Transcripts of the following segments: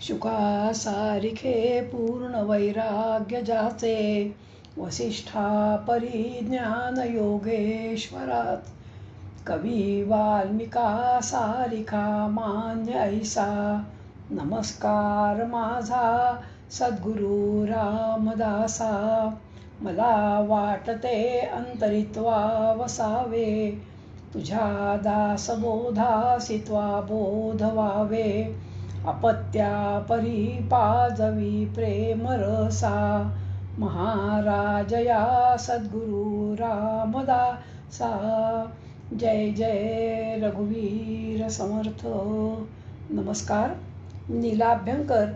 शुका सारिखे पूर्ण वैराग्य जाचे, वसिष्ठा परिज्ञान योगेश्वरात. कवी वाल्मिका सारिखा मान्य ऐसा, नमस्कार माझा सद्गुरु रामदासा. मला वाटते अंतरित्वा वसावे, तुझ्या दासबोधासित्वा बोध व्हावे. अपत्या परी पाजवी प्रेम रसा, महाराज या सद्गुरु रामदासा. जय जय रघुवीर समर्थ. नमस्कार. नीलाभ्यंकर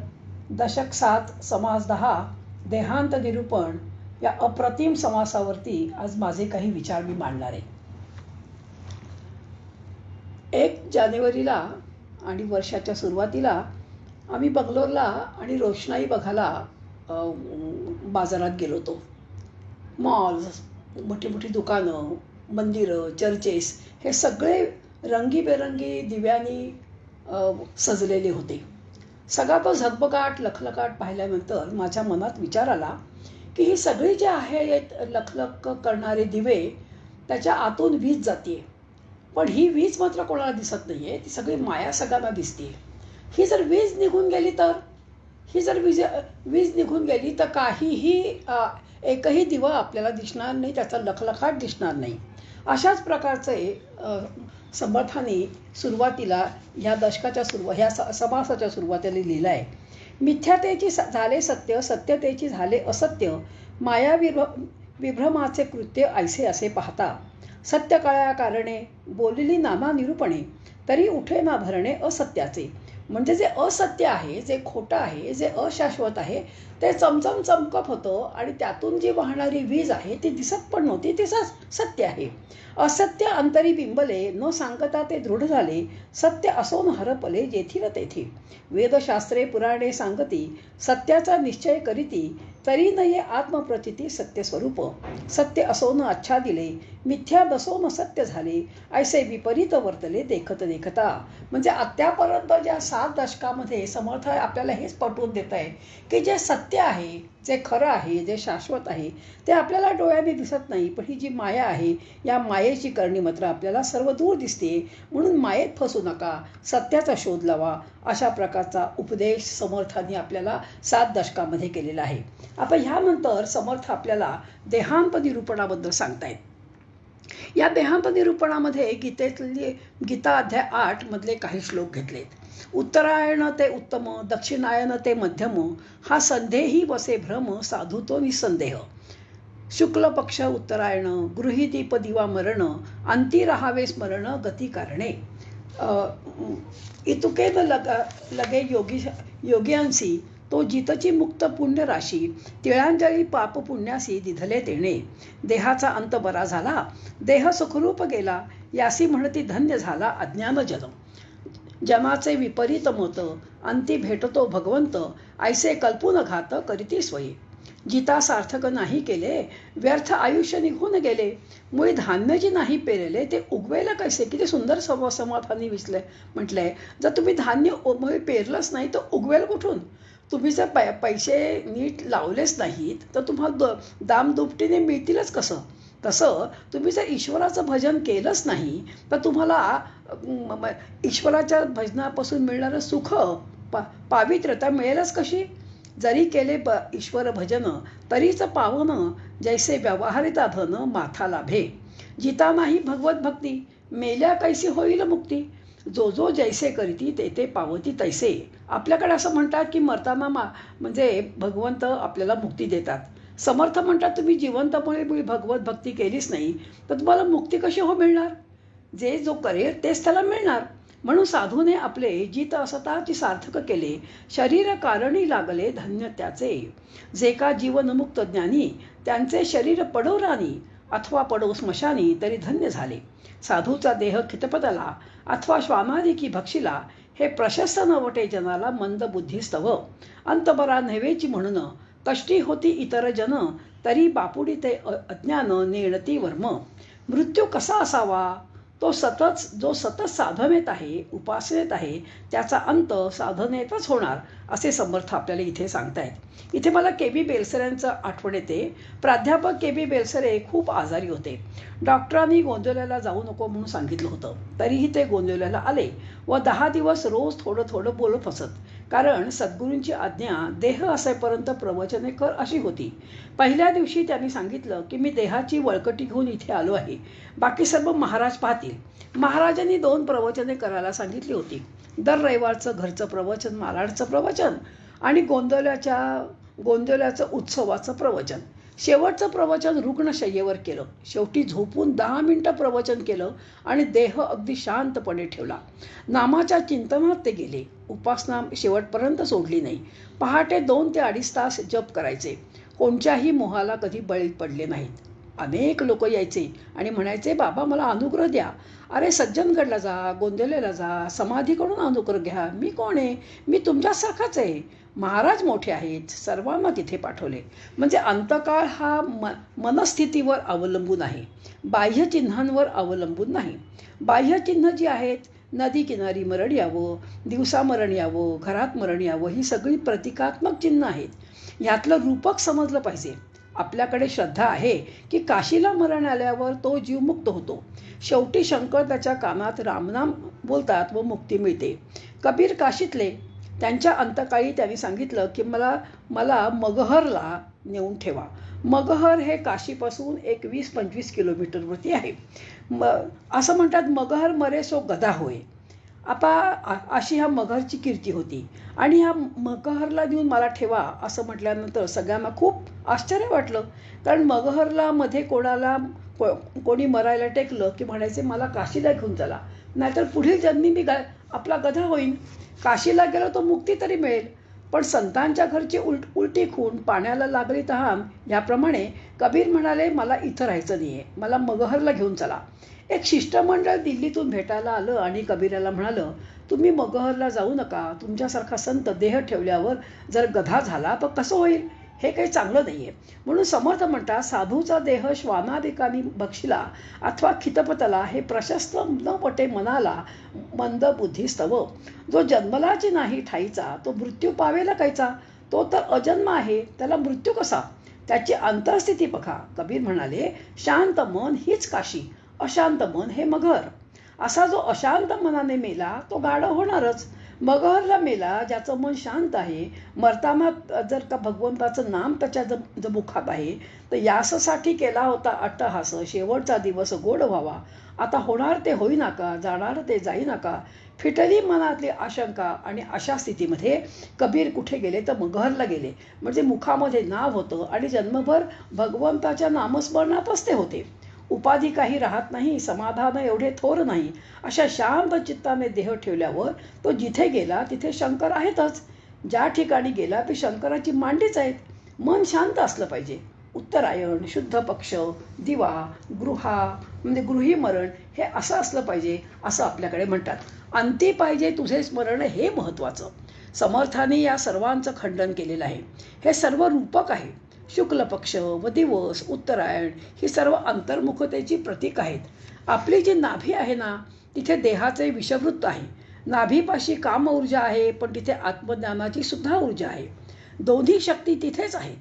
दशक 7 समास 10 देहांत निरूपण या अप्रतिम समासावरती आज माझे काही विचार मी मांडणार आहे. 1 जानेवारीला आणि वर्षाच्या सुरुवातीला आम्ही बंगलोरला आणि रोषणाई बघायला बाजारात गेलो होतो. मॉल्स, मोठी मोठी दुकानं, मंदिरं, चर्चेस हे सगळे रंगीबेरंगी दिव्यांनी सजलेले होते. सगळा तो झगबगाट लखलखाट पाहिल्यानंतर माझ्या मनात विचार आला की ही सगळी जे आहेत लखलख करणारे दिवे, त्याच्या आतून वीज जाते, पण ही वीज मात्र कोणाला दिसत नाही आहे. ती सगळी माया सगळ्यांना दिसते. ही जर वीज निघून गेली तर वीज निघून गेली तर काहीही एकही दिवा आपल्याला दिसणार नाही, त्याचा लखलखाट दिसणार नाही. अशाच प्रकारचे समर्थाने सुरुवातीला ह्या दशकाच्या ह्या समासाच्या सुरुवातीला लिहिलं आहे. मिथ्यातेची झाले सत्य, सत्यतेची झाले असत्य, माया विभ्रमाचे कृत्य ऐसे असे पाहता. सत्य कळया कारणे बोलली नाना निरूपणे, तरी उठे ना भरणे असत्याचे. म्हणजे जे असत्य आहे, जे खोटं आहे, जे अशाश्वत आहे, ते चमचम चमकत होतं आणि त्यातून जी वाहणारी वीज आहे ती दिसत पण नव्हती. ती सत्य आहे. असत्य अंतरी बिंबले, न सांगता ते दृढ झाले. सत्य असो न हरपले जेथील तेथे. वेदशास्त्रे पुराणे सांगती, सत्याचा निश्चय करीती, तरी न ये आत्मप्रचिती सत्यस्वरूप. सत्य असो न आच्छा दिले, मिथ्या दसो न सत्य झाले, ऐसे विपरीत वर्तले देखत देखता. म्हणजे आत्तापर्यंत ज्या 7 दशकामध्ये समर्थ आपल्याला हेच पटवून देत आहे की जे सत्य आहे, जे खरं आहे, जे शाश्वत आहे, ते आपल्याला डोळ्याने दिसत नाही, पण ही जी माया आहे, या मायेची करणी मात्र आपल्याला सर्व दूर दिसते. म्हणून मायेत फसू नका, सत्याचा शोध लावा, अशा प्रकारचा उपदेश समर्थांनी आपल्याला 7 दशकामध्ये केलेला आहे. आता ह्यानंतर समर्थ आपल्याला देहांत निरूपणाबद्दल सांगतायत. या देहांत निरूपणामध्ये गीता अध्याय 8 मधले काही श्लोक घेतलेत. उत्तरायण ते उत्तम, दक्षिणायन ते मध्यम, हा संदेही वसे भ्रम, साधू तो निसंदेह. शुक्ल पक्ष उत्तरायण, गृहीदीप दिवा मरण, अंती राहावे स्मरण गती कारणे. इतुकेन लगे योगियांसी, तो जितची मुक्त पुण्य राशी, तिळांजली पाप पुण्यासी दिधले देणे. देहाचा अंत बरा झाला, देह सुखरूप गेला, यासी म्हणती धन्य झाला अज्ञान जन. जनाचे विपरीत मत, अंती भेटतो भगवंत, ऐसे कल्पून घात करीती स्वयी. जिता सार्थक नाही केले, व्यर्थ आयुष्य निघून गेले, मुळे धान्य जे नाही पेरले ते उगवेल कैसे. किती सुंदर समाधानी म्हटलंय. जर तुम्ही धान्य मुळे पेरलंच नाही तर उगवेल कुठून. तुम्ही जर पैसे नीट लावलेच नाहीत तर तुम्हाला दामदुपटीने मिळतीलच कसं. तसं तुम्ही जर ईश्वराचं भजन केलंच नाही तर तुम्हाला ईश्वराच्या भजनापासून मिळणारं सुख, पावित्र्यता मिळेलच कशी. जरी केले ईश्वर भजन, तरीच पावन, जैसे व्यवहारिता धन माथा लाभे. जिता नाही भगवत भक्ती, मेल्या कैसी होईल मुक्ती. जो जो जैसे करीती ते ते पावती तैसे. आपल्याकडे असं म्हणतात की मरताना म्हणजे भगवंत आपल्याला मुक्ती देतात. समर्थ म्हणतात तुम्ही जिवंतपणे भगवत भक्ती केलीच नाही तर तुम्हाला मुक्ती कशी मिळणार. जे जो करेल तेच त्याला मिळणार. म्हणून साधूने आपले जित असताची सार्थक केले, शरीर कारणी लागले धन्य त्याचे. जे का जीवनमुक्त ज्ञानी, त्यांचे शरीर पडो राणी, अथवा पडो स्मशानी तरी धन्य झाले. साधूचा देह खितपतला, अथवा श्वानादिकी भक्षिला, हे प्रशस्त नवटे जनाला मंद बुद्धिस्तव. अंत बरा नव्हेची म्हणून, कष्टी होती इतर जन, तरी बापुडी ते अज्ञान नेणती वर्म. मृत्यू कसा असावा, जो सतत साधनेत आहे, उपासनेत आहे, त्याचा अंत साधनेतच होणार, असे समर्थ आपल्याला इथे सांगतायत. इथे मला के बी बेलसरेंचं आठवण येते. प्राध्यापक के बी बेलसरे खूप आजारी होते. डॉक्टरांनी गोंदिवल्याला जाऊ नको म्हणून सांगितलं होतं. तरीही ते गोंदिवल्याला आले व 10 दिवस रोज थोडं थोडं बोलत असत. कारण सद्गुरूंची आज्ञा देह असेपर्यंत प्रवचने कर अशी होती. पहिल्या दिवशी त्यांनी सांगितलं की मी देहाची वळकटी घेऊन इथे आलो आहे, बाकी सर्व महाराज पाहतील. महाराजांनी 2 प्रवचने करायला सांगितली होती. दर रविवारचं घरचं प्रवचन, मालाडचं प्रवचन आणि गोंदिवल्याचं उत्सवाचं प्रवचन. शेवटचं प्रवचन रुग्णशय्येवर केलं. शेवटी झोपून 10 मिनिटं प्रवचन केलं आणि देह अगदी शांतपणे ठेवला. नामाच्या चिंतनात ते गेले. उपासना शेवटपर्यंत सोडली नाही. पहाटे 2 ते 2.5 तास जप करायचे. कोणत्याही मोहाला कधी बळी पडले नाहीत. अनेक लोक यायचे आणि म्हणायचे, बाबा मला अनुग्रह द्या. अरे सज्जनगडला जा, गोंदिवल्याला जा, समाधीकडून अनुग्रह घ्या. मी कोण आहे? मी तुमच्यासारखाच आहे. महाराज मोठे आहेत, सर्वांना तिथे पाठवले. म्हणजे अंतकाळ हा मनस्थितीवर अवलंबून आहे, बाह्यचिन्हांवर अवलंबून नाही. बाह्यचिन्ह जी आहेत, नदी किनारी मरण यावं, दिवसा मरण यावं, घरात मरण यावं, ही सगळी प्रतिकात्मक चिन्ह आहेत. ह्यातलं रूपक समजलं पाहिजे. आपल्याकडे श्रद्धा आहे की काशीला मरण आल्यावर तो जीव मुक्त होतो. शेवटी शंकर त्याच्या कानात रामनाम बोलतात व मुक्ती मिळते. कबीर काशीतले. त्यांच्या अंतकाळी त्यांनी सांगितलं की मला मगहरला नेऊन ठेवा. मगहर हे काशीपासून 21-25 किलोमीटरवरती आहे. असं म्हणतात, मगहर मरे सो गदा होय. अशी ह्या मगहरची कीर्ती होती. आणि ह्या मगहरला देऊन मला ठेवा असं म्हटल्यानंतर सगळ्यांना खूप आश्चर्य वाटलं. कारण मगहरला मध्ये कोणी मरायला टेकलं की म्हणायचे, मला काशीला घेऊन चला, नाहीतर पुढील जन्मी मी आपला गधा होईन. काशीला गेलो तो मुक्ती तरी मिळेल. पण संतांच्या घरची उलटी खून, पाण्याला लागली तहान, याप्रमाणे कबीर म्हणाले, मला इथं राहायचं नाहीये, मला मगहरला घेऊन चला. एक शिष्टमंडळ दिल्लीतून भेटायला आलं आणि कबीराला म्हणालं, तुम्ही मगहरला जाऊ नका. तुमच्यासारखा संत देह ठेवल्यावर जर गधा झाला तर कसं होईल? हे काही चांगलं नाहीये. म्हणून समर्थ म्हणतात, साधूचा देह श्वानादिकांनी बक्षिला अथवा खितपतला, हे प्रशस्त न पटे मनाला मंद बुद्धिस्तव. जो जन्मलाची नाही ठाईचा, तो मृत्यू पावेला कायचा? तो तर अजन्म आहे, त्याला मृत्यू कसा? त्याची अंतरस्थिती बघा. कबीर म्हणाले, शांत मन हीच काशी, अशांत मन हे मगहर. असा जो अशांत मनाने मेला तो गाढव होणारच. मगहरला मेला ज्याचं मन शांत आहे. मरताना जर का भगवंताचं नाम त्याच्या मुखात आहे, तर यासाठी केला होता अट्टहास, शेवटचा दिवस गोड व्हावा. आता होणार ते होईना का, जाणार ते जाईना का, फिटली मनातली आशंका. आणि अशा स्थितीमध्ये कबीर कुठे गेले तर मगहरला गेले. म्हणजे मुखामध्ये नाव होतं आणि जन्मभर भगवंताच्या नामस्मरणातच ते होते. उपाधी काही राहत नाही, समाधान एवढे थोर नाही. अशा शांत चित्ताने देह ठेवल्यावर तो जिथे गेला तिथे शंकर आहेतच. ज्या ठिकाणी गेला ते शंकराची मांडीच आहेत. मन शांत असलं पाहिजे. उत्तरायण, शुद्ध पक्ष, दिवा, म्हणजे गृही मरण, हे असं असलं पाहिजे असं आपल्याकडे म्हणतात. अंती पाहिजे तुझे स्मरण, हे महत्त्वाचं. समर्थाने या सर्वांचं खंडन केलेलं आहे. हे सर्व रूपक आहे. शुक्ल पक्ष व दिवस, उत्तरायण, ही सर्व अंतर्मुखतेची प्रतीक आहेत. आपली जी नाभी आहे ना, तिथे देहाचे विषवृत्त आहे. नाभीपाशी काम ऊर्जा आहे, पण तिथे आत्मज्ञानाची सुद्धा ऊर्जा आहे. दोन्ही शक्ती तिथेच आहेत.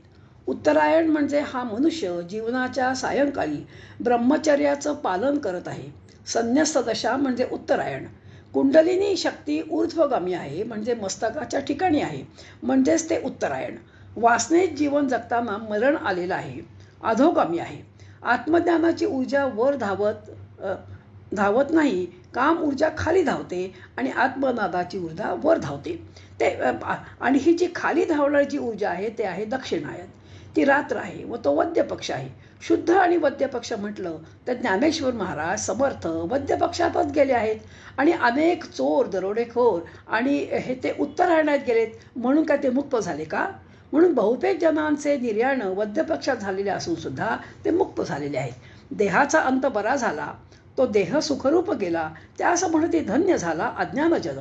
उत्तरायण म्हणजे हा मनुष्य जीवनाच्या सायंकाळी ब्रह्मचर्याचं पालन करत आहे. संन्यस्त दशा म्हणजे उत्तरायण. कुंडलिनी शक्ती ऊर्ध्वगामी आहे, म्हणजे मस्तकाच्या ठिकाणी आहे, म्हणजेच ते उत्तरायण. वासनेत जीवन जगताना मरण आलेलं आहे, अधोगामी आहे. आत्मज्ञानाची ऊर्जा वर धावत नाही, काम ऊर्जा खाली धावते आणि आत्मनादाची ऊर्जा वर धावते. आणि ही जी खाली धावणारी जी ऊर्जा आहे ते आहे दक्षिणायन. ती रात्र आहे व तो वद्य पक्ष आहे. शुद्ध आणि वद्य पक्ष म्हटलं तर ज्ञानेश्वर महाराज समर्थ वद्य पक्षातच गेले आहेत. आणि अनेक चोर, दरोडेखोर आणि हे ते उत्तरायणात गेलेत, म्हणून काय ते मुक्त झाले का? म्हणून बहुतेक जणांचे निर्याण वद्य पक्षात झालेले असून सुद्धा ते मुक्त झालेले आहेत. देहाचा अंत बरा झाला, तो देह सुखरूप गेला, त्यास म्हणते धन्य झाला अज्ञानजन.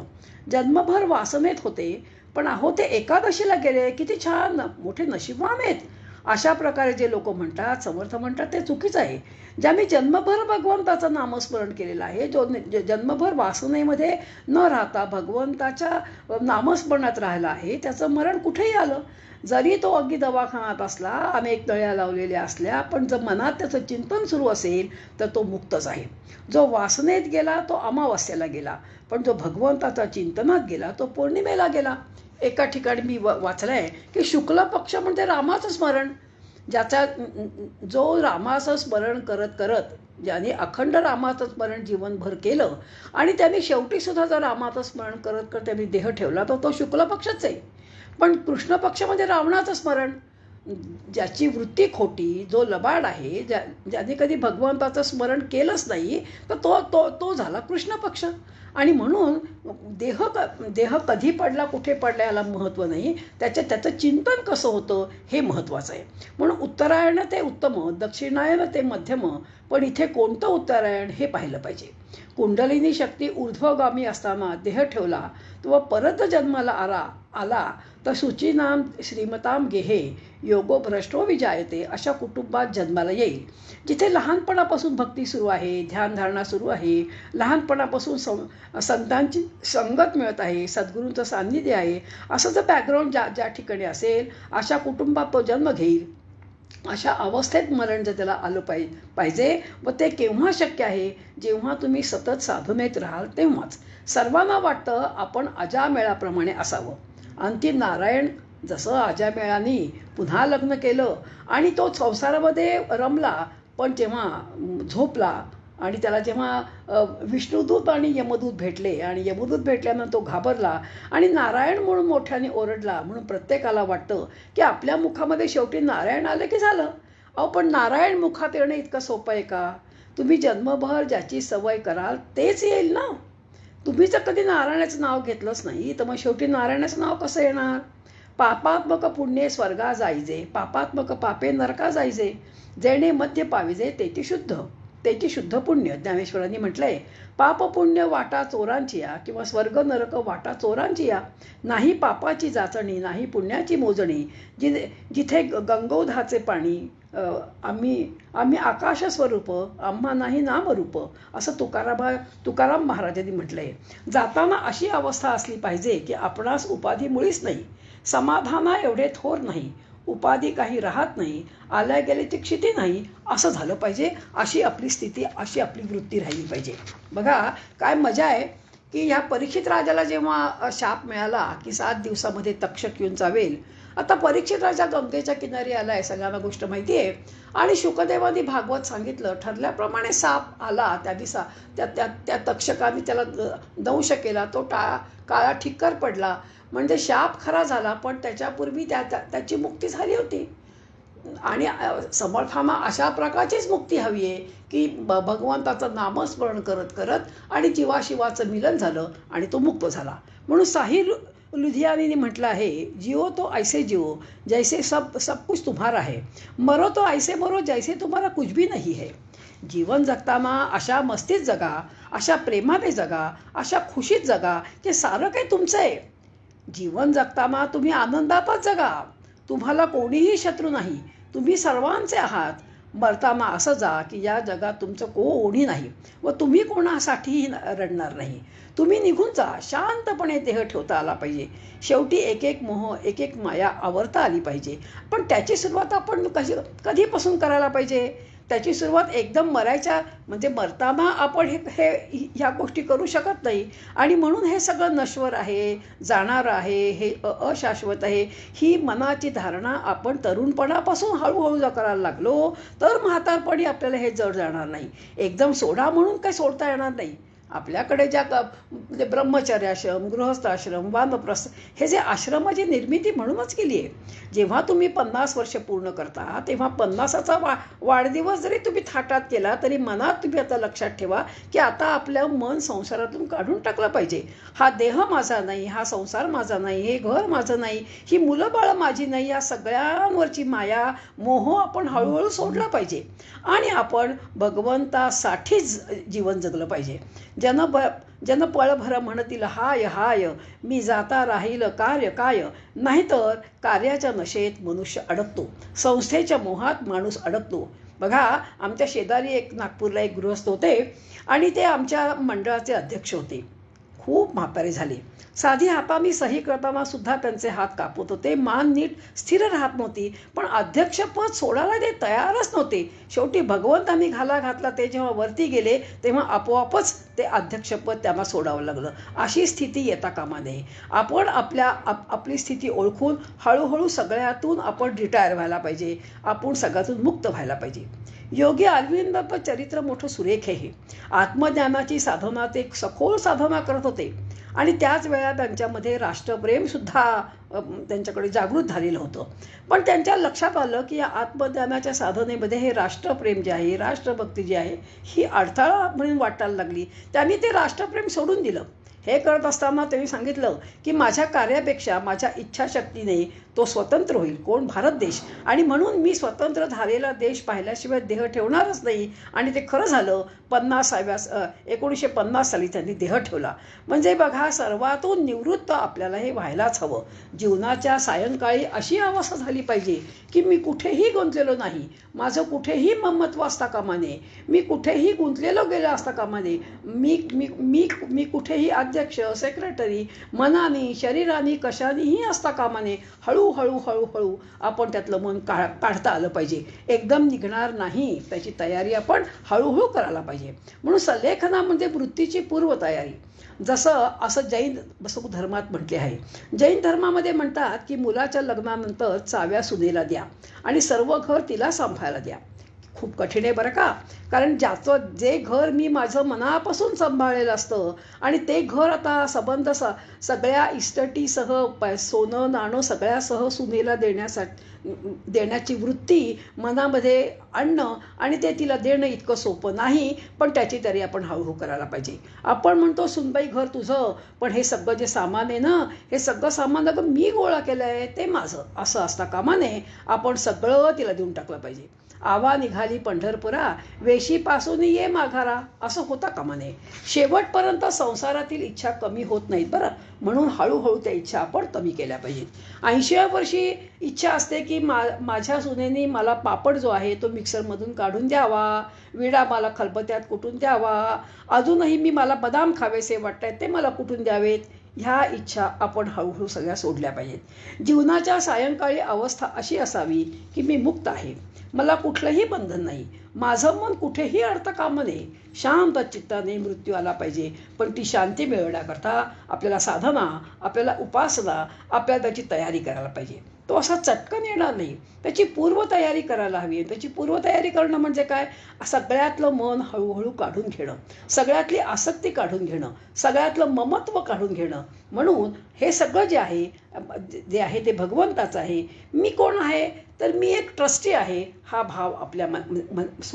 जन्मभर वासनेत होते, पण अहो ते एकादशीला गेले, किती छान मोठे नशिबवान आहेत. अशा प्रकारे जे लोक म्हणतात, समर्थ म्हणतात, ते चुकीचं आहे. ज्यांनी जन्मभर भगवंताचं नामस्मरण केलेलं आहे, जो जन्मभर वासनेमध्ये न राहता भगवंताच्या नामस्मरणात राहिला आहे, त्याचं मरण कुठेही आलं. जरी तो अगदी दवाखान्यात असला, अनेक नळ्या लावलेल्या असल्या, पण जर मनात त्याचं चिंतन सुरू असेल तर तो मुक्तच आहे. जो वासनेत गेला तो अमावस्येला गेला, पण जो भगवंताचा चिंतनात गेला तो पौर्णिमेला गेला. एका ठिकाणी मी वाचलंय की शुक्ल पक्ष म्हणजे रामाचं स्मरण. ज्याचा जो रामाचं स्मरण करत करत ज्याने अखंड रामाचं स्मरण जीवनभर केलं आणि त्यांनी शेवटी सुद्धा जर रामाचं स्मरण करत करत त्यांनी देह ठेवला तर तो शुक्ल पक्षच आहे. पण कृष्ण पक्ष म्हणजे रावणाचं स्मरण. ज्याची वृत्ती खोटी, जो लबाड आहे, ज्याने कधी भगवंताचं स्मरण केलंच नाही, तर तो तो तो झाला कृष्ण पक्ष. आणि म्हणून देह कधी पडला, कुठे पडला याला महत्त्व नाही, त्याचं चिंतन कसं होतं हे महत्त्वाचं आहे. म्हणून उत्तरायण ते उत्तम, दक्षिणायन ते मध्यम, पण इथे कोणतं उत्तरायण हे पाहिलं पाहिजे. कुंडलिनी शक्ती ऊर्ध्वगामी असताना देह ठेवला तो परत जन्माला आला तर शुचीनाम श्रीमताम गेहे योगो भ्रष्टो विजायते, अशा कुटुंबात जन्माला येईल जिथे लहानपणापासून भक्ती सुरू आहे, ध्यानधारणा सुरू आहे, लहानपणापासून संतांची संगत मिळत आहे, सद्गुरूंचं सान्निध्य आहे. असं जर बॅकग्राऊंड ज्या ठिकाणी असेल अशा कुटुंबात तो जन्म घेईल. अशा अवस्थेत मरण जर त्याला आलं पाहिजे. व ते केव्हा शक्य आहे, जेव्हा तुम्ही सतत साधनेत राहाल तेव्हाच. सर्वांना वाटतं आपण अजामेळाप्रमाणे असावं. अंतिम नारायण जसं अजामेळाने पुन्हा लग्न केलं आणि तो संसारामध्ये रमला, पण जेव्हा झोपला आणि त्याला जेव्हा विष्णुदूत आणि यमदूत भेटले आणि यमदूत भेटल्यानं तो घाबरला आणि नारायण म्हणून मोठ्याने ओरडला. म्हणून प्रत्येकाला वाटतं की आपल्या मुखामध्ये शेवटी नारायण आलं की झालं. अहो, पण नारायण मुखात येणं इतकं सोपं आहे का? तुम्ही जन्मभर ज्याची सवय कराल तेच येईल ना. तुम्ही जर कधी नारायणाचं नाव घेतलंच नाही तर मग शेवटी नारायणाचं नाव कसं येणार? पापात्मक पुण्ये स्वर्गा जायजे, पापात्मक पापे नरका जायजे, जेणे मध्य पाविजे तेची शुद्ध पुण्य. ज्ञानेश्वरांनी म्हटलंय, पाप पुण्य वाटा चोरांची या, किंवा स्वर्ग नरक वाटा चोरांची या. नाही पापाची जाचणी, नाही पुण्याची मोजणी, जिथे गंगोधाचे पाणी, आम्ही आकाश स्वरूप, आम्हा नाही नामरूप, असं तुकाराम महाराजांनी म्हटलंय. जाताना अशी अवस्था असली पाहिजे की आपणास उपाधी मुळीच नाही, समाधाना एवढे थोर नाही, उपाधी काही राहत नाही, आल्या गेल्याची क्षिती नाही, असं झालं पाहिजे. अशी आपली स्थिती, अशी आपली वृत्ती राहिली पाहिजे. बघा काय मजा आहे की ह्या परीक्षित राजाला जेव्हा शाप मिळाला की 7 दिवसामध्ये तक्षक येऊन चावेल. आता परीक्षित राजा गंगेच्या किनारी आलाय, सगळ्यांना गोष्ट माहिती आहे. आणि शुकदेवानी भागवत सांगितलं, ठरल्याप्रमाणे साप आला त्या तक्षकाने त्याला दंश केला, तो काळा ठिक्कर पडला. म्हणजे शाप खरा झाला, पण त्याच्यापूर्वी त्याची मुक्ती झाली होती. आणि समर्थांना अशा प्रकारचीच मुक्ती हवी आहे की भगवंताचं नामस्मरण करत करत आणि जीवाशिवाचं मिलन झालं आणि तो मुक्त झाला. म्हणून साहिर लुधियानीने म्हटलं आहे, जिओ तो ऐसे जिओ जैसे सब कुछ तुम्हारा है, मरो तो ऐसे मरो जैसे तुम्हारा कुछ भी नहीं है. जीवन जगताना अशा मस्तीत जगा, अशा प्रेमाने जगा, अशा खुशीत जगा की सारं काही तुमचं आहे. जीवन जगताना तुम्ही आनंदातच जगा. तुम्हाला कोणीही शत्रू नाही, तुम्ही सर्वांचे आहात. मरताना असं जा की या जगात तुमचं कोणी नाही व तुम्ही कोणासाठीही रडणार नाही. तुम्ही निघून जा, शांतपणे देह ठेवता आला पाहिजे. शेवटी एक एक मोह, एक एक माया आवरता आली पाहिजे. पण त्याची सुरुवात आपण कधीपासून करायला पाहिजे? त्याची सुरुवात एकदम मरायच्या म्हणजे मरताना आपण ह्या गोष्टी करू शकत नाही. आणि म्हणून हे सगळं नश्वर आहे, जाणार आहे, हे अशाश्वत आहे, ही मनाची धारणा आपण तरुणपणापासून हळूहळू जर करायला लागलो तर म्हातारपणी आपल्याला हे जड जाणार नाही. एकदम सोडा म्हणून काही सोडता येणार नाही. आपल्याकडे ज्या म्हणजे ब्रह्मचर्याश्रम, गृहस्थाश्रम, वानप्रस्थ, हे जे आश्रमाची निर्मिती म्हणूनच केली आहे. जेव्हा तुम्ही 50 वर्ष पूर्ण करता तेव्हा 50चा वाढदिवस जरी तुम्ही थाटात केला तरी मनात तुम्ही आता लक्षात ठेवा की आता आपलं मन संसारातून काढून टाकलं पाहिजे. हा देह माझा नाही, हा संसार माझा नाही, हे घर माझं नाही, ही मुलं बाळं माझी नाही, या सगळ्यांवरची माया मोह आपण हळूहळू सोडला पाहिजे. आणि आपण भगवंतासाठीच जीवन जगलं पाहिजे. जन पळभर म्हणतील हाय हाय, मी जाता राहील कार्य काय. नाहीतर कार्याच्या नशेत मनुष्य अडकतो, संस्थेच्या मोहात माणूस अडकतो. बघा, आमच्या शेजारी नागपूरला एक गृहस्थ होते आणि ते आमच्या मंडळाचे अध्यक्ष होते. खूप म्हातारे झाले. साधी हाताने सही करताना सुद्धा त्यांचे हात कापत होते, मान नीट स्थिर राहत नव्हती. पण अध्यक्षपद सोडायला ते तयारच नव्हते. शेवटी भगवंतांनी घाला घातला. ते जेव्हा वरती गेले तेव्हा आपोआपच ते अध्यक्षपद त्यांना सोडावं लागलं. अशी स्थिती येता कामा नये. आपण आपली स्थिती ओळखून हळूहळू सगळ्यातून आपण रिटायर व्हायला पाहिजे. आपण सगळ्यातून मुक्त व्हायला पाहिजे. योगी अरविंदांचं चरित्र मोठं सुरेख आहे. आत्मज्ञानाची साधना ते सखोल साधना करत होते आणि त्याच वेळा त्यांच्यामध्ये राष्ट्रप्रेमसुद्धा त्यांच्याकडे जागृत झालेलं होतं. पण त्यांच्या लक्षात आलं की या आत्मज्ञानाच्या साधनेमध्ये हे राष्ट्रप्रेम जे आहे, राष्ट्रभक्ती जी आहे, ही अडथळा म्हणून वाटायला लागली. त्यांनी ते राष्ट्रप्रेम सोडून दिलं. हे करत असताना त्यांनी सांगितलं की माझ्या कार्यापेक्षा माझ्या इच्छाशक्तीने तो स्वतंत्र होईल. कोण? भारत देश. आणि म्हणून मी स्वतंत्र झालेला देश पाहिल्याशिवाय देह ठेवणारच नाही. आणि ते खरं झालं. 1950 साली त्यांनी देह ठेवला. म्हणजे बघा, सर्वातून निवृत्त आपल्याला हे व्हायलाच हवं. जीवनाच्या सायंकाळी अशी अवस्था झाली पाहिजे की मी कुठेही गुंतलेलो नाही, माझं कुठेही ममत्व असता कामा नये, मी कुठेही गुंतलेलो गेलो असता कामा नये, मी कुठेही अध्यक्ष, सेक्रेटरी मनाने शरीराने कशानेही असता कामा नये. हळूहळू आपण त्यातलं मन काढता आलं पाहिजे. एकदम निघणार नाही. त्याची तयारी आपण हळूहळू करायला पाहिजे. म्हणून सल्लेखना म्हणजे वृत्तीची पूर्वतयारी. असं जैन धर्मात म्हटले आहे. जैन धर्मामध्ये म्हणतात की मुलाच्या लग्नानंतर चाव्या सुनेला द्या आणि सर्व घर तिला सांभाळायला द्या. खूप कठीण आहे बरं का. कारण जे घर मी माझं मनापासून सांभाळलेलं असतं आणि ते घर आता संबंध सगळ्या इस्टेटीसह सोनं नाणं सगळ्यासह सुनेला देण्याची वृत्ती मनामध्ये आणणं आणि ते तिला देणं इतकं सोपं नाही. पण त्याची तरी आपण हळूहळू करायला पाहिजे. आपण म्हणतो सुनबाई घर तुझं, पण हे सगळं जे सामान आहे ना, हे सगळं सामान अगं मी गोळा केलं आहे, ते माझं असं असता कामा नये. आपण सगळं तिला देऊन टाकलं पाहिजे. आवा निघाली पंढरपुरा, वेशीपासून ये माघारा असं होता कामा नये. शेवटपर्यंत संसारातील इच्छा कमी होत नाहीत बरं. म्हणून हळूहळू त्या इच्छा आपण कमी केल्या पाहिजेत. 80व्या वर्षी इच्छा असते की माझ्या सुनेने मला पापड जो आहे तो मिक्सरमधून काढून द्यावा, विडा मला खलबत्त्यात कुटून द्यावा, अजूनही मला बदाम खावेसे वाटत आहेत ते मला कुटून द्यावेत. ह्या इच्छा आपण हळूहळू सगळ्या सोडल्या पाहिजेत. जीवनाच्या सायंकाळी अवस्था अशी असावी की मी मुक्त आहे, मला कुठलंही बंधन नाही, माझं मन कुठेही अडता कामा नये. शांत चित्ताने मृत्यू आला पाहिजे. पण ती शांती मिळवण्याकरता आपल्याला साधना, आपल्याला उपासना, आपल्याला त्याची तयारी करायला पाहिजे. तो असा चटकन येणार नाही. त्याची पूर्वतयारी करायला हवी. त्याची पूर्वतयारी करणं म्हणजे काय? सगळ्यातलं मन हळूहळू काढून घेणं, सगळ्यातली आसक्ती काढून घेणं, सगळ्यातलं ममत्व काढून घेणं. म्हणून हे सगळं जे आहे ते भगवंताचं आहे. मी कोण आहे? तर मी एक ट्रस्टी आहे. हा भाव आपल्या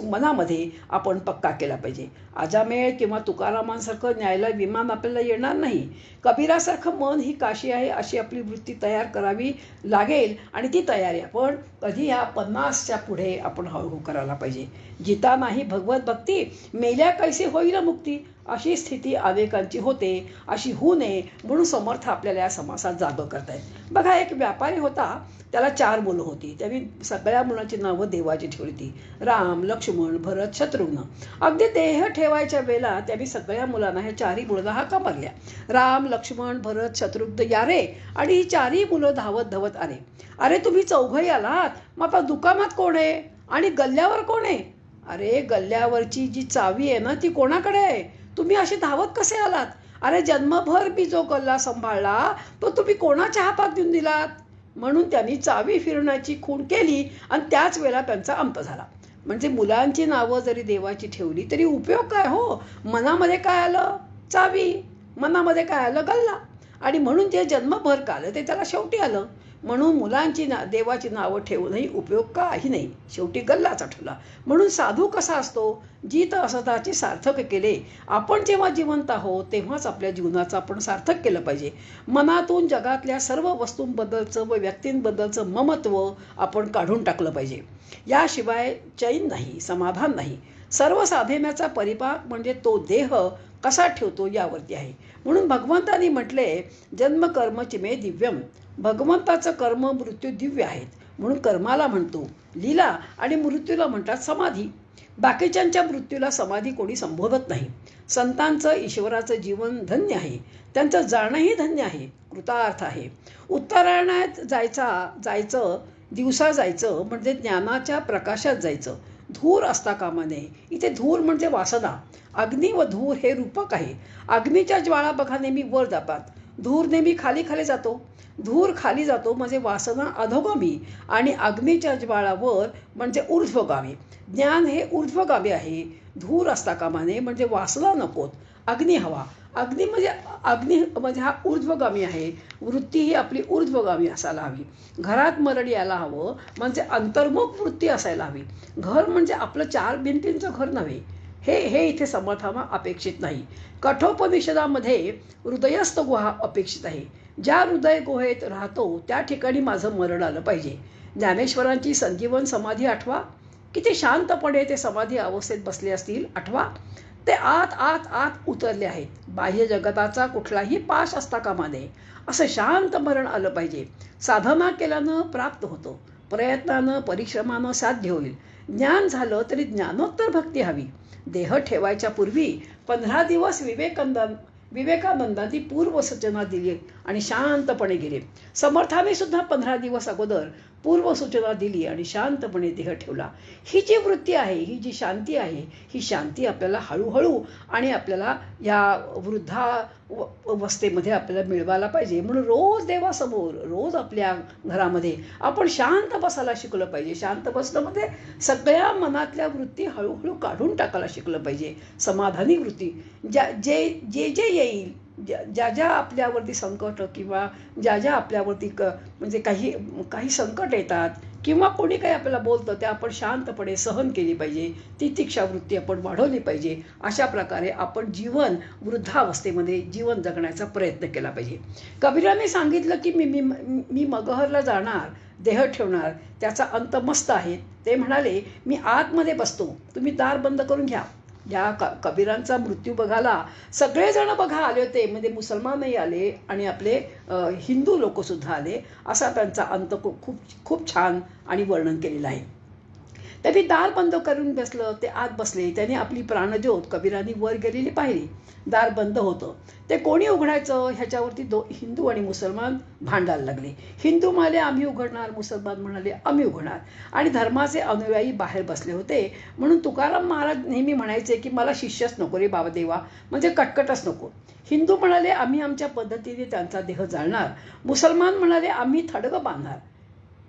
मनामध्ये आपण पक्का केला पाहिजे. अजामेळ किंवा तुकारामांसारखं न्यायला विमान आपल्याला येणार नाही. कबीरासारखं मन ही काशी आहे अशी आपली वृत्ती तयार करावी लागेल. आणि ती तयारी आपण कधी ह्या 50च्या पुढे आपण हळूहळू करायला पाहिजे. जिता नाही भगवत भक्ती, मेल्या कैसे होईल मुक्ती. अशी स्थिती अनेकांची होते. अशी होऊ नये म्हणून समर्थ आपल्याला या समासात जागं करतायत. बघा, एक व्यापारी होता. त्याला 4 मुलं होती. त्यांनी सगळ्या मुलांची नावं देवाची ठेवली होती. राम, लक्ष्मण, भरत, शत्रुघ्न. अगदी देह ठेवायच्या वेळेला त्यांनी सगळ्या मुलांना ह्या 4ही मुलांना हाका मारल्या. राम, लक्ष्मण, भरत, शत्रुघ्न या रे. आणि ही 4ही मुलं धावत धावत आले. अरे तुम्ही 4घंही आलात, मग आता दुकानात कोण आहे आणि गल्ल्यावर कोण आहे? अरे गल्ल्यावरची जी चावी आहे ना ती कोणाकडे आहे? तुम्ही असे धावत कसे आलात? अरे जन्मभर मी जो गल्ला सांभाळला तो तुम्ही कोणाच्या हातात देऊन दिलात? म्हणून त्यांनी चावी फिरण्याची खूण केली आणि त्याच वेळेला त्यांचा अंत झाला. म्हणजे मुलांची नावं जरी देवाची ठेवली तरी उपयोग काय हो? मनामध्ये काय आलं? चावी. मनामध्ये काय आलं? गल्ला. आणि म्हणून जे जन्मभर का आलं ते त्याला शेवटी आलं. म्हणून मुलांची देवाची नावं ठेवूनही उपयोग काही नाही. शेवटी गल्लाच आठवला. म्हणून साधू कसा असतो? जित असताची सार्थक केले. आपण जेव्हा जिवंत आहोत तेव्हाच आपल्या जीवनाचं आपण सार्थक केलं पाहिजे. मनातून जगातल्या सर्व वस्तूंबद्दलचं व व्यक्तींबद्दलचं ममत्व आपण काढून टाकलं पाहिजे. याशिवाय चैन नाही, समाधान नाही. सर्व साधण्याचा परिपाक म्हणजे तो देह, कसा ठेवतो यावरती आहे. म्हणून भगवंतांनी म्हटले, जन्म कर्म चिमे दिव्यम. भगवंताचं कर्म मृत्यू दिव्य आहेत, म्हणून कर्माला म्हणतो लीला आणि मृत्यूला म्हणतात समाधी. बाकीच्यांच्या मृत्यूला समाधी कोणी संबोधत नाही. संतांचं ईश्वराचं जीवन धन्य आहे, त्यांचं जाणंही धन्य आहे, कृतार्थ आहे. उत्तरायणात जायचं दिवसा जायचं म्हणजे ज्ञानाच्या प्रकाशात जायचं. धूर असता कामा नये. इथे धूर म्हणजे वासना. अग्नी व धूर हे रूपक आहे. अग्नीच्या ज्वाळा बघा नेहमी वर जातात, धूर नेहमी खाली खाली जातो. धूर खाली जातो म्हणजे वासना अधोगामी आणि अग्नीच्या ज्वाळावर म्हणजे ऊर्ध्वगामी. ज्ञान हे ऊर्ध्वगामी आहे. धूर असता कामा नये म्हणजे वासना नकोत, अग्नी हवा. अग्नी म्हणजे हा ऊर्ध्वगामी आहे. वृत्ती ही आपली ऊर्ध्वगामी असायला हवी. घरात मरण यायला हवं म्हणजे अंतर्मुख वृत्ती असायला हवी. घर म्हणजे आपलं 4 भिंतींचं घर नव्हे. हे इथे समर्थांना अपेक्षित नाही. कठोपनिषदामध्ये हृदयस्थ गुहा अपेक्षित आहे. ज्या हृदय गुहेत राहतो त्या ठिकाणी माझं मरण आलं पाहिजे. ज्ञानेश्वरांची संजीवन समाधी आठवा. किती शांतपणे ते समाधी अवस्थेत बसले असतील आठवा. ते आत आत आत उतरले आहेत. बाह्य जगताचा कुठलाही पाश असता कामा नये. असं शांत मरण आलं पाहिजे. साधना केल्यानं प्राप्त होतं, प्रयत्नानं परिश्रमानं साध्य होईल. ज्ञान झालं तरी ज्ञानोत्तर भक्ती हवी. देह ठेवायच्या पूर्वी 15 दिवस विवेकानंदांनी पूर्वसूचना दिली आणि शांतपणे गेले. समर्थाने सुद्धा 15 दिवस अगोदर पूर्वसूचना दिली आणि शांतपणे देह ठेवला. ही जी वृत्ती आहे, ही जी शांती आहे, ही शांती आपल्याला हळूहळू आणि आपल्याला या वृद्धावस्थेमध्ये आपल्याला मिळवायला पाहिजे. म्हणून रोज देवासमोर, रोज आपल्या घरामध्ये आपण शांत बसायला शिकलं पाहिजे. शांत बसणं म्हणजे सगळ्या मनातल्या वृत्ती हळूहळू काढून टाकायला शिकलं पाहिजे. समाधानी वृत्ती जे येईल, ज्या आपल्यावरती संकट किंवा ज्या आपल्यावरती म्हणजे काही संकट येतात किंवा कोणी काही आपल्याला बोलतं ते आपण शांतपणे सहन केली पाहिजे. तितिक्षा वृत्ती आपण वाढवली पाहिजे. अशा प्रकारे आपण वृद्धावस्थेमध्ये जीवन जगण्याचा प्रयत्न केला पाहिजे. कबीराने सांगितलं की मी मगहरला जाणार, देह ठेवणार, त्याचा अंत मस्त आहे. ते म्हणाले, मी आतमध्ये बसतो, तुम्ही दार बंद करून घ्या. या कबीरांचा मृत्यू बघायला सगळेजण आले होते. म्हणजे मुसलमानही आले आणि आपले हिंदू लोकसुद्धा आले. असा त्यांचा अंत खूप छान आणि वर्णन केलेलं आहे. त्यांनी दार बंद करून बसलं, ते आत बसले. त्यांनी आपली प्राणज्योत कबीरांनी वर गेलेली पाहिली. दार बंद होतं. ते कोणी उघडायचं ह्याच्यावरती हिंदू आणि मुसलमान भांडायला लागले. हिंदू म्हणाले आम्ही उघडणार, मुसलमान म्हणाले आम्ही उघडणार. आणि धर्माचे अनुयायी बाहेर बसले होते. म्हणून तुकाराम महाराज नेहमी म्हणायचे की मला शिष्यच नको रे बाबा देवा, म्हणजे कटकटच नको. हिंदू म्हणाले आम्ही आमच्या पद्धतीने त्यांचा देह जाळणार. मुसलमान म्हणाले आम्ही थडगं बांधणार,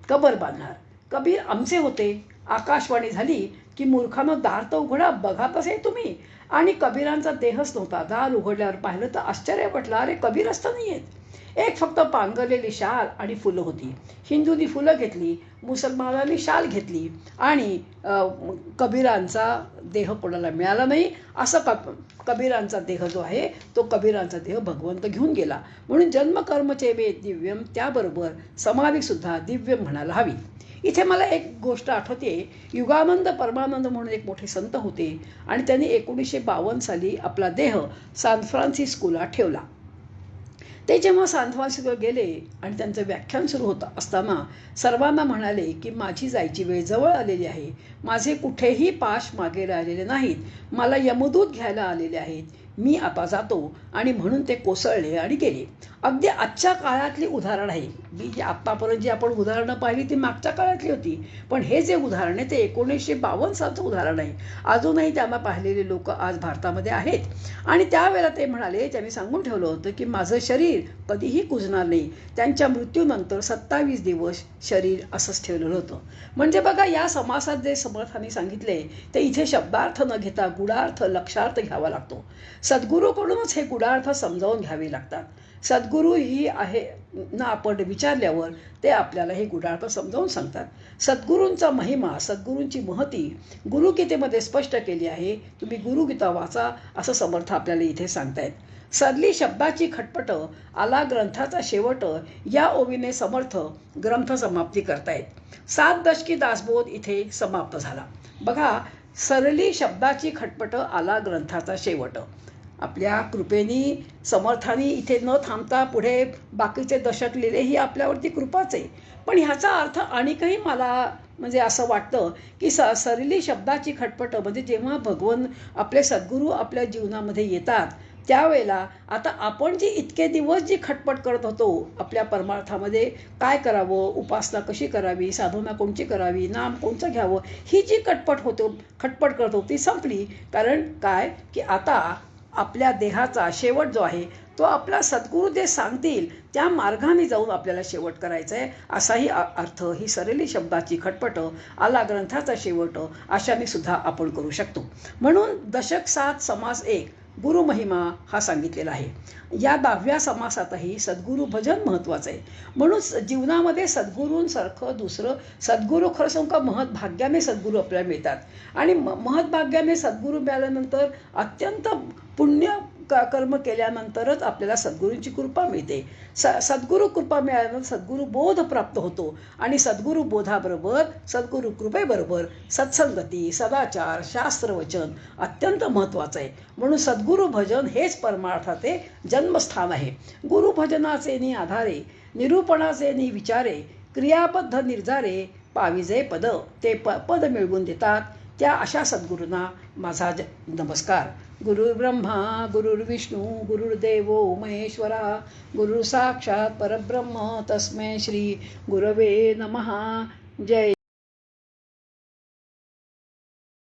कबर बांधणार. कबीर आमचे होते. आकाशवाणी झाली की मूर्खानं दार तर उघडा, बघा तसे तुम्ही. आणि कबीरांचा देहच नव्हता. दार उघडल्यावर पाहिलं तर आश्चर्य वाटलं, अरे कबीरच तर नाही आहेत. एक फक्त पांघरलेली शाल आणि फुलं होती. हिंदूंनी फुलं घेतली, मुसलमानांनी शाल घेतली आणि कबीरांचा देह कोणाला मिळाला नाही. असं कबीरांचा देह जो आहे तो कबीरांचा देह भगवंत घेऊन गेला. म्हणून जन्मकर्मचे वेद दिव्यम, त्याबरोबर समाधीसुद्धा दिव्यम म्हणायला हवी. इथे मला एक गोष्ट आठवते. युगानंद परमानंद म्हणून एक मोठे संत होते आणि त्यांनी 1952 साली आपला देह सॅन फ्रान्सिस्कोला ठेवला. ते जेव्हा सॅन फ्रान्सिस्को गेले आणि त्यांचं व्याख्यान सुरू होत असताना सर्वांना म्हणाले की माझी जायची वेळ जवळ आलेली आहे. माझे कुठेही पाश मागे राहिलेले नाहीत. मला यमदूत घ्यायला आलेले आहेत. मी आता जातो. आणि म्हणून ते कोसळले आणि गेले. अगदी आजच्या काळातली उदाहरण आहे. जी आत्तापर्यंत जी आपण उदाहरणं पाहिली ती मागच्या काळातली होती. पण हे जे उदाहरण आहे ते 1952 सालचं उदाहरण आहे. अजूनही त्यांना पाहिलेले लोक आज भारतामध्ये आहेत. आणि त्यावेळेला ते म्हणाले, त्यांनी सांगून ठेवलं होतं की माझं शरीर कधीही कुजणार नाही. त्यांच्या मृत्यूनंतर 27 दिवस शरीर असंच ठेवलेलं होतं. म्हणजे बघा, या समासात जे समर्थांनी सांगितले ते इथे शब्दार्थ न घेता गुढार्थ लक्षार्थ घ्यावा लागतो. सद्गुरूकडूनच हे गुढार्थ समजावून घ्यावे लागतात. सद्गुरू ही आहे ना आपण विचारल्यावर ते आपल्याला हे गुढार्थ समजावून सांगतात. सद्गुरूंचा महिमा, सद्गुरूंची महती गुरुगीतेमध्ये स्पष्ट केली आहे. तुम्ही गुरुगीता वाचा असं समर्थ आपल्याला इथे सांगतायत. सरली शब्दाची खटपट, आला ग्रंथाचा शेवट, या ओवीने समर्थ ग्रंथ समाप्ती करतायत. 7 दशकी दासबोध इथे समाप्त झाला. बघा, सरली शब्दाची खटपट, आला ग्रंथाचा शेवट. आपल्या कृपेने समर्थाने इथे न थांबता पुढे बाकीचे दशक लिहिले ही आपल्यावरती कृपाच आहे. पण ह्याचा अर्थ आणखीही मला म्हणजे असं वाटतं की सरिली शब्दाची खटपट म्हणजे जेव्हा भगवन आपले सद्गुरू आपल्या जीवनामध्ये येतात त्यावेळेला आता आपण जी इतके दिवस जी खटपट करत होतो आपल्या परमार्थामध्ये काय करावं, उपासना कशी करावी, साधना कोणची करावी, नाम कोणचं घ्यावं, ही जी खटपट करत होती संपली. कारण काय की आता आपल्या देहाचा शेवट जो आहे तो आपला सद्गुरू जे सांगतील त्या मार्गाने जाऊन आपल्याला शेवट करायचा आहे असाही अर्थ ही सरेली शब्दाची खटपट आला ग्रंथाचा शेवट अशाने सुद्धा आपण करू शकतो. म्हणून दशक 7 समास 1 गुरुमहिमा हा सांगितलेला आहे. या 10व्या समासातही सद्गुरू भजन महत्त्वाचं आहे. म्हणून जीवनामध्ये सद्गुरूंसारखं दुसरं सद्गुरू खरं सांगू का महत्भाग्याने सद्गुरू आपल्याला मिळतात. आणि महत्भाग्याने सद्गुरू मिळाल्यानंतर अत्यंत पुण्य कर्म केल्यानंतरच आपल्याला सद्गुरूंची कृपा मिळते. सद्गुरू कृपा मिळाल्यानंतर सद्गुरू बोध प्राप्त होतो. आणि सद्गुरू बोधाबरोबर सद्गुरू कृपेबरोबर सत्संगती, सदाचार, शास्त्रवचन अत्यंत महत्त्वाचं आहे. म्हणून सद्गुरू भजन हेच परमार्थाचे जन्मस्थान आहे. गुरुभजनाचे नि आधारे निरूपणाचे नि विचारे क्रियाबद्ध निर्धारे पाविजे पद ते पद मिळवून देतात त्या अशा सद्गुरूंना माझा नमस्कार. गुरुर्ब्रह्मा गुरुर्विष्णू गुरुर्देवो महेश्वरा गुरु साक्षात परब्रह्म तस्मै श्री गुरवे नमः. जय